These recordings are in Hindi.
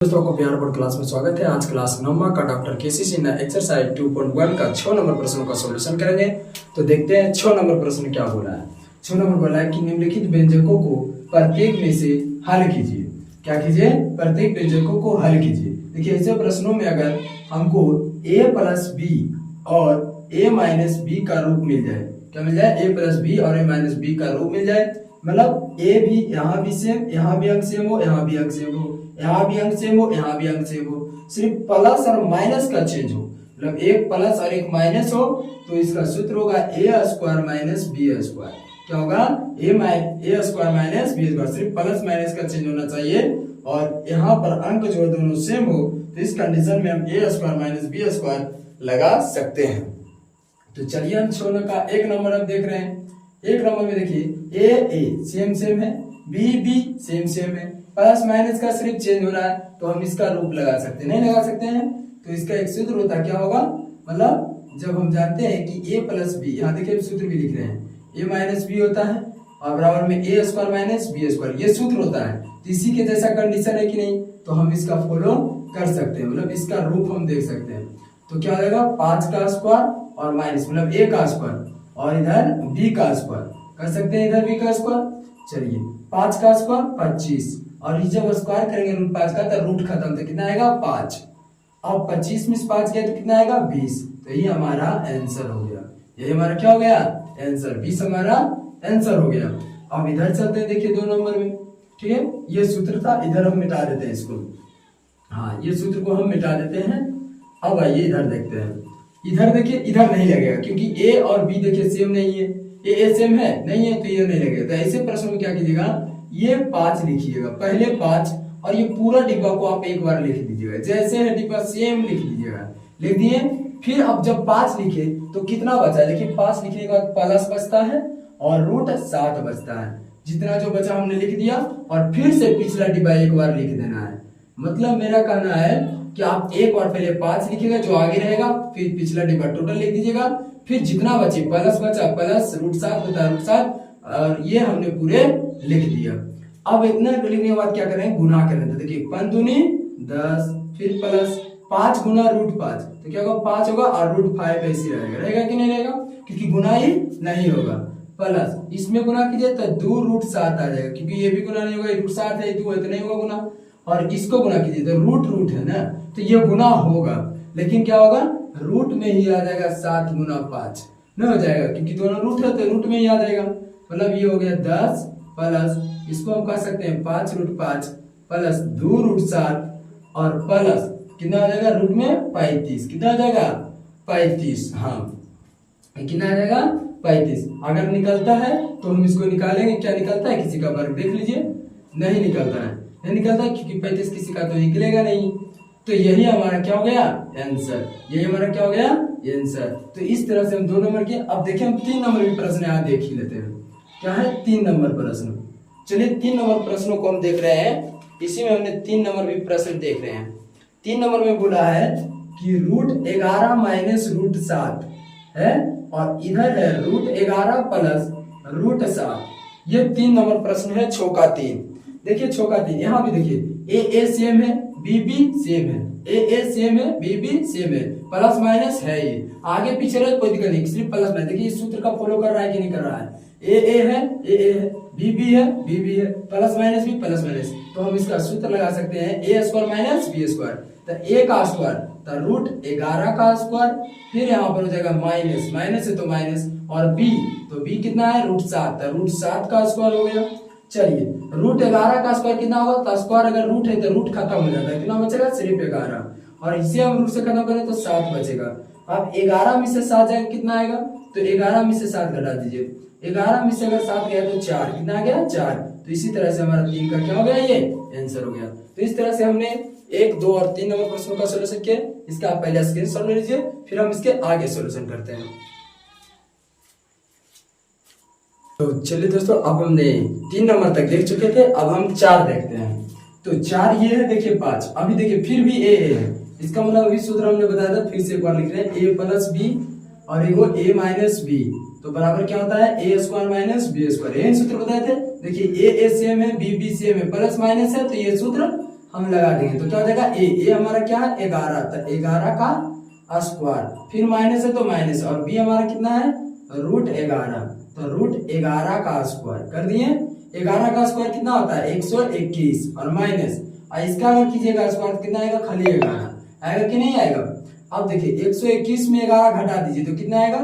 दोस्तों को प्यार बोर्ड क्लास में स्वागत है। आज क्लास 9 का डॉक्टर केसी सिन्हा एक्सरसाइज 2.1 का 6 नंबर प्रश्न का सॉल्यूशन करेंगे। तो देखते हैं 6 नंबर प्रश्न क्या बोला है। 6 नंबर बोला है कि निम्नलिखित व्यंजकों को प्रत्येक में से हल कीजिए। क्या कीजिए? प्रत्येक व्यंजकों को हल कीजिए। देखिए ऐसे प्रश्नों में अगर हमको a प्लस बी और a माइनस बी का रूप मिल जाए, क्या मिल जाए? a प्लस बी और a माइनस बी का रूप मिल जाए, मतलब a भी यहाँ भी सेम, यहाँ भी अंक सेम हो, यहाँ भी अंक सेम हो, यहाँ भी अंक सेम हो, यहाँ भी अंक सेम हो, सिर्फ प्लस और माइनस का चेंज हो, मतलब एक प्लस और एक माइनस हो, तो इसका सूत्र होगा a square minus B square. क्या होगा? a square minus B square. सिर्फ प्लस माइनस का चेंज होना चाहिए और यहाँ पर अंक जो दोनों सेम हो, तो इस कंडीशन में हम a square minus B square लगा सकते हैं। तो चलिए हम 6 का 1 नंबर अब देख रहे हैं। 1 नंबर में देखिए a सेम सेम है, b सेम सेम है, प्लस माइनस का सिर्फ चेंज हो रहा है, तो हम इसका रूप लगा सकते हैं, नहीं लगा सकते हैं? तो इसका एक सूत्र होता है, क्या होगा? मतलब जब हम जानते हैं कि a प्लस बी, यहाँ देखिए सूत्र भी लिख रहे हैं, a माइनस बी होता है और बराबर में a square minus B square, ये सूत्र होता है। तो इसी के जैसा कंडीशन है कि नहीं, तो हम इसका फॉलो कर सकते हैं, मतलब इसका रूप हम देख सकते हैं। तो क्या हो जाएगा? 5 का स्क्वायर और माइनस मतलब a का स्क्वायर और इधर b का स्क्वायर कर सकते हैं, इधर b का स्क्वायर। चलिए 5 का स्क्वायर 25 और जब स्क्वायर करेंगे रूट 5 का तो रूट खत्म, तो कितना आएगा? 5। अब 25 में 5 गया तो कितना आएगा? 20। तो ये हमारा आंसर हो गया, ये हमारा क्या हो गया? आंसर 20 हमारा आंसर हो गया। अब इधर चलते हैं, देखिए 2 नंबर में, ठीक है, ये सूत्र था, इधर हम मिटा देते हैं इसको। हाँ, ये सूत्र को हम मिटा देते हैं। अब आइए इधर देखते हैं। इधर देखिए, इधर नहीं लगेगा क्योंकि a और b देखिए सेम नहीं है, a सेम है नहीं है, तो ये नहीं लगेगा। तो ऐसे प्रश्न में क्या कीजिएगा? ये 5 लिखिएगा, पहले 5 और ये पूरा डिब्बा को आप एक बार लिख दीजिएगा, जैसे है डिब्बा सेम लिख लीजिएगा। लिख दिए, फिर अब जब 5 लिखे तो कितना बचा? देखिए 5 लिखने के बाद प्लस बचता है और रूट 7 बचता है। जितना जो बचा हमने लिख दिया और फिर से पिछला डिब्बा एक बार लिख देना है। मतलब मेरा कहना है कि आप एक बार पहले 5 लिखिएगा, जो आगे रहेगा, फिर पिछला डिब्बा टोटल लिख दीजिएगा, फिर जितना बचे प्लस बचा प्लस रूट 7 होता है रूट 7, और ये हमने पूरे लिख दिया। अब इतना लिखने के बाद क्या करें? गुना करें। तो देखिए 5 दूनी 10, फिर प्लस 5 गुना रूट 5, तो क्या होगा? 5 होगा और रूट 5 ऐसे रहेगा कि नहीं रहेगा? क्योंकि गुना ही नहीं होगा। प्लस इसमें गुना कीजिए तो 2 रूट 7 आ जाएगा, क्योंकि ये भी गुना नहीं होगा, रूट 7 है, 2 है तो नहीं होगा गुना। और इसको गुना कीजिए तो रूट है ना, तो ये गुना होगा, लेकिन क्या होगा? रूट में ही आ जाएगा 7 गुना 5 नहीं हो जाएगा, क्योंकि दोनों रूट है तो रूट में ही आ जाएगा। मतलब ये हो गया 10 प्लस इसको हम कह सकते हैं 5 रूट 5 प्लस 2 रूट 7 और प्लस कितना आ जाएगा? रूट में 35, कितना आ जाएगा? 35। हाँ, कितना आ जाएगा? 35। अगर निकलता है तो हम इसको निकालेंगे, क्या निकलता है? किसी का वर्ग देख लीजिए, नहीं निकलता है, नहीं निकलता है क्योंकि 35 किसी का तो निकलेगा नहीं। तो यही हमारा क्या हो गया? आंसर। यही हमारा क्या हो गया? आंसर। तो इस तरह से हम 2 नंबर के, अब देखिए हम 3 नंबर भी प्रश्न यहाँ देख ही लेते हैं। क्या है? 3 नंबर प्रश्न। चलिए 3 नंबर प्रश्नों को हम देख रहे हैं। इसी में हमने 3 नंबर भी प्रश्न देख रहे हैं। 3 नंबर में बोला है कि रूट 11 माइनस रूट 7 है और इधर है रूट 11 प्लस रूट 7। ये 3 नंबर प्रश्न है, 6 का 3। देखिए 6 का 3, यहाँ भी देखिए a सेम है, b सेम है, a सेम है, b सेम है, प्लस माइनस है, ये आगे पीछे रहे कोई दिक्कत नहीं, सिर्फ प्लस माइनस। देखिए इस सूत्र का फॉलो कर रहा है कि नहीं कर रहा है? a है, b है, b है, प्लस माइनस भी प्लस माइनस, तो हम इसका सूत्र लगा सकते हैं a square minus b square. तो a का स्क्वायर तो रूट 11 का स्क्वायर, फिर यहाँ पर हो जाएगा माइनस, माइनस है तो माइनस, और b तो b कितना है? रूट 7, तो रूट 7 का स्क्वायर हो गया। चलिए रूट 11 का स्क्वायर कितना होगा? तो स्क्वायर अगर रूट है तो रूट खत्म हो जाता है, कितना बचेगा? सिर्फ 11, और इसे हम रूट से खत्म करें तो 7 बचेगा। अब 11 में से 7 जाएगा, कितना आएगा? तो 11 में से 7 घटा दीजिए, 11 में से अगर 7 गया तो 4, कितना आ गया? 4। तो इसी तरह से हमारा 3 का क्या हो गया? ये आंसर हो गया। तो इस तरह से हमने 1, 2 और 3 नंबर प्रश्नों का सोल्यूशन किया। इसका आप पहले स्क्रीनशॉट ले लीजिए, फिर हम इसके आगे सोल्यूशन करते हैं। तो चलिए दोस्तों, अब हमने 3 नंबर तक देख चुके थे, अब हम 4 देखते हैं। तो 4 ये है, देखिए 5, अभी देखिए फिर भी a है, इसका मतलब अभी सूत्र हमने बताया था, फिर से एक बार लिख रहे हैं, a प्लस बी और एगो a माइनस बी, तो बराबर क्या होता है? a square minus B square. यही सूत्र बताए थे। देखिए a सेम है, b सेम है, प्लस माइनस है, तो ये सूत्र हम लगा देंगे तो क्या हो जाएगा ए हमारा क्या है 11, तो 11 का स्क्वायर, फिर माइनस है तो माइनस, और बी हमारा कितना है √11, तो √11 का स्क्वायर कर दिए। 11 का स्क्वायर कितना होता है 121, और माइनस इसका अगर कीजिएगा स्क्वायर कितना आएगा खाली 11 आएगा कि नहीं आएगा। अब देखिए 121 में 11 घटा दीजिए तो कितना आएगा,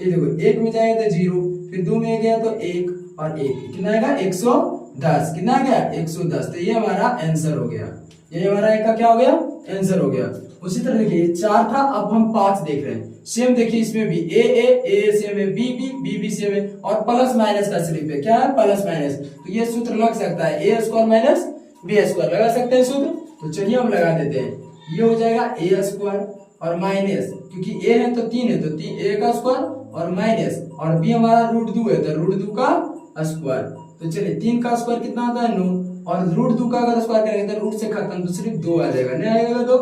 ये देखो 1 में जाएगा तो 0, फिर 2 में गया तो 1, और 1 कितना आएगा 110, कितना आ गया 110, तो ये हमारा आंसर हो गया, ये हमारा एक का क्या हो गया आंसर हो गया। उसी तरह देखिए 4 था, अब हम 5 देख रहे हैं। सेम देखिए इसमें भी ए सेम है, बी सेम है, और प्लस माइनस का सिर्फ है, क्या है प्लस माइनस, तो ये सूत्र लग सकता है ए स्क्वायर माइनस बी स्क्वायर, लगा सकते हैं सूत्र। तो चलिए हम लगा देते हैं, ये हो जाएगा ए स्क्वायर और माइनस, क्योंकि ए है तो 3 है, तो 3 ए का स्क्वायर और माइनस, और बी हमारा √2 है तो √2 का स्क्वायर। तो चलिए 3 का स्क्वायर कितना होता है 9, और √2 का अगर स्क्वायर करेंगे तो रूट से खत्म तो सिर्फ 2 आ जाएगा, नहीं आएगा 2।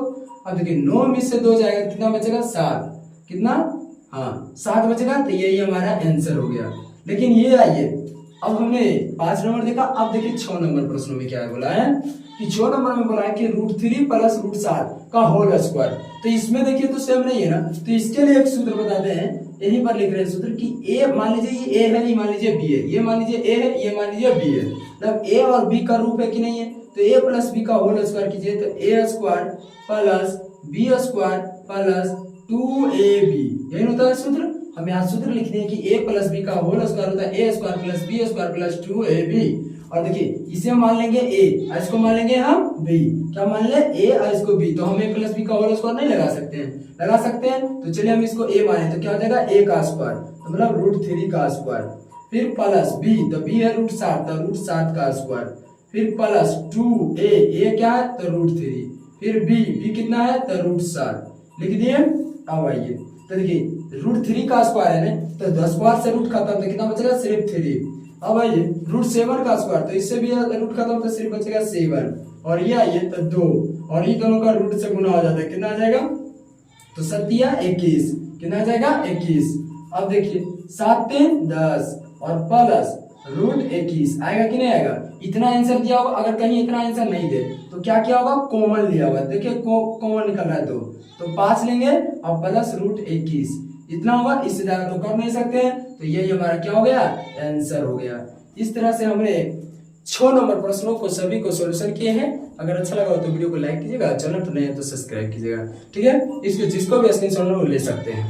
अब देखिए 9 में से 2 जाएगा कितना बचेगा 7, कितना हाँ 7 बचेगा, तो यही हमारा आंसर हो गया। लेकिन ये आइए अब हमने 5 नंबर देखा, अब देखिए 6 नंबर प्रश्न में क्या बोला है कि 6 नंबर में बोला है कि √3 प्लस √7 का होल स्क्वायर। तो इसमें देखिए तो सेम नहीं है ना, तो इसके लिए एक सूत्र बताते हैं, यहीं पर लिख रहे हैं सूत्र कि ए मान लीजिए ये ए है, ये मान लीजिए बी है, ये मान लीजिए ए है, ये मान लीजिए बी है, मतलब ए और बी का रूप है कि नहीं है, तो ए प्लस बी का होल स्क्वायर कीजिए तो A square plus B square plus 2ab, यही होता है सूत्र। हम यहाँ सूत्र लिख दें कि a प्लस बी का होल स्क्वायर होता है a square plus B square plus 2ab, और देखिए इसे हम मान लेंगे a और इसको मान लेंगे हम b, क्या मान ले a और इसको b, तो हम a प्लस बी का होल स्क्वायर नहीं लगा सकते हैं, लगा सकते हैं। तो चलिए हम इसको a माने तो क्या हो जाएगा a का स्क्वायर, तो मतलब √3 का स्क्वायर, फिर प्लस b, तो b है √7 तो √7 का स्क्वायर, फिर प्लस 2a क्या है तो √3, फिर b कितना है तो √7 लिख दिए। अब आइए तो देखिए √3 का स्क्वायर है ना, तो 10 स्क्वायर से रूट खत्म तो कितना बचेगा सिर्फ 3। अब आइए √7 का स्क्वायर, तो इससे भी रूट खत्म तो सिर्फ बचेगा 7, और ये आइए तो 2, और ये दोनों का रूट से गुना हो जाता है, कितना आ जाएगा तो 7 या 21, कितना आ जाएगा 21। अब देखिए 7 3 10 और प्लस √21 आएगा कि नहीं आएगा, इतना आंसर दिया होगा। अगर कहीं इतना आंसर नहीं दे तो क्या किया होगा कॉमन लिया होगा, देखिए कॉमन निकल रहा है तो 5 लेंगे और प्लस √21 इतना होगा, इससे ज्यादा तो कर नहीं सकते हैं, तो यही हमारा क्या हो गया आंसर हो गया। इस तरह से हमने 6 नंबर प्रश्नों को सभी को सॉल्यूशन किए हैं। अगर अच्छा लगा हो तो वीडियो को लाइक कीजिएगा, चैनल पर नए हैं तो सब्सक्राइब कीजिएगा, ठीक है। इसको जिसको भी स्क्रीनशॉट ले सकते हैं।